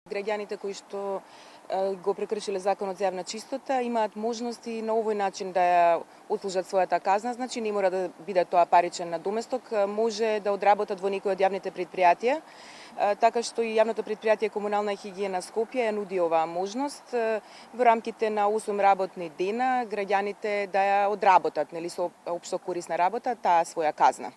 Граѓаните кои што го прекршиле законот за јавна чистота имаат можности на овој начин да ја отслужат својата казна, значи не мора да биде тоа паричен надоместок, може да одработат во некој од јавните предпријатија, така што и јавното предпријатие Комунална хигиена Скопје ја нуди оваа можност во рамките на 8 работни дена граѓаните да ја одработат, нели, со општо корисна работа таа своја казна.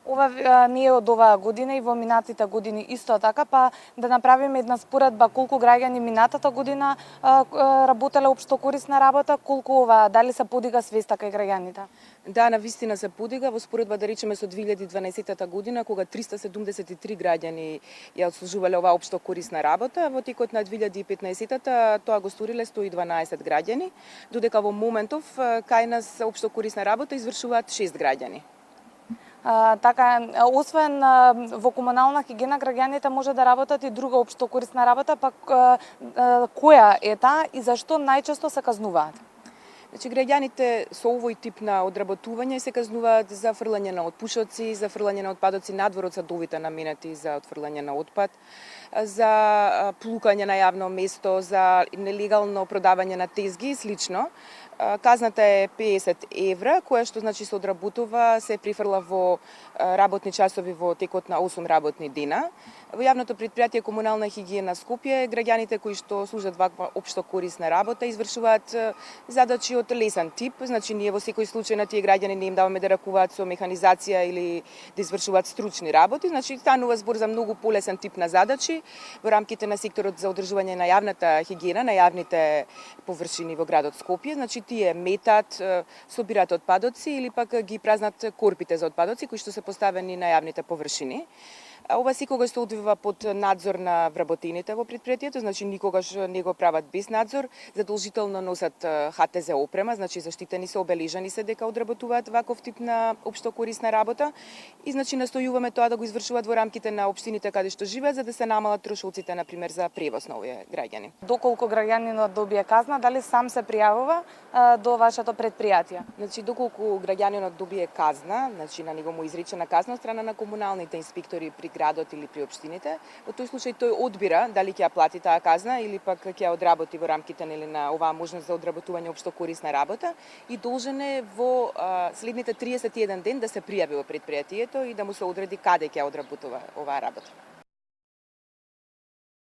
Ова не е од оваа година и во минатите години исто така, па да направиме една споредба колку граѓани минатата година работеле општо корисна работа, колку ова, дали се подига свеста кај граѓаните? Да, навистина се подига во споредба да речеме со 2012 година кога 373 граѓани ја отслужувале оваа општо корисна работа, во текот на 2015 тоа го сториле 112 граѓани, додека во моментов кај нас општо корисна работа извршуваат 6 граѓани. Така, освен во комунална хигиена, граѓаните може да работат и друга општо корисна работа, па која е таа и зашто најчесто се казнуваат? Значи, граѓаните со овој тип на одработување се казнуваат за фрлање на отпушоци, за фрлање на отпадоци надвор од садовите наменети за отфрлање на отпад, за плукање на јавно место, за нелегално продавање на тезги и слично. Казната е 50 евра, која што значи се одработува, се прифрла во работни часови во текот на 8 работни дена. Во јавното предпријатие Комунална хигиена Скопје, граѓаните кои што служат ваква општо корисна работа извршуваат задачи од лесен тип, значи ние во секој случај на тие граѓани не им даваме да ракуваат со механизација или да извршуваат стручни работи, значи станува збор за многу полесен тип на задачи во рамките на секторот за одржување на јавната хигиена, на јавните површини во градот Скопје, значи тие метат, собираат отпадоци или пак ги празнат корпите за отпадоци кои што се поставени на јавните површини. Ова секогаш се одвива под надзор на вработените во предпријатието, значи никогаш не го прават без надзор, задолжително носат ХТЗ опрема, значи заштитени се, обележани се дека одработуваат ваков тип на општо корисна работа и значи настојуваме тоа да го извршуваат во рамките на општините каде што живеат за да се намалат трошоците на пример за превоз на овие граѓани. Доколку граѓанинот добие казна, дали сам се пријавува до вашето предпријатие? Значи доколку граѓанинот добие казна, значи на него му изречена казна од страна на комуналните инспектори при градот или при општините, во тој случај тој одбира дали ќе ја плати таа казна или пак ќе ја одработи во рамките на оваа можност за одработување општо корисна работа и должен е во следните 31 ден да се пријави во предпријатието и да му се одреди каде ќе одработува оваа работа.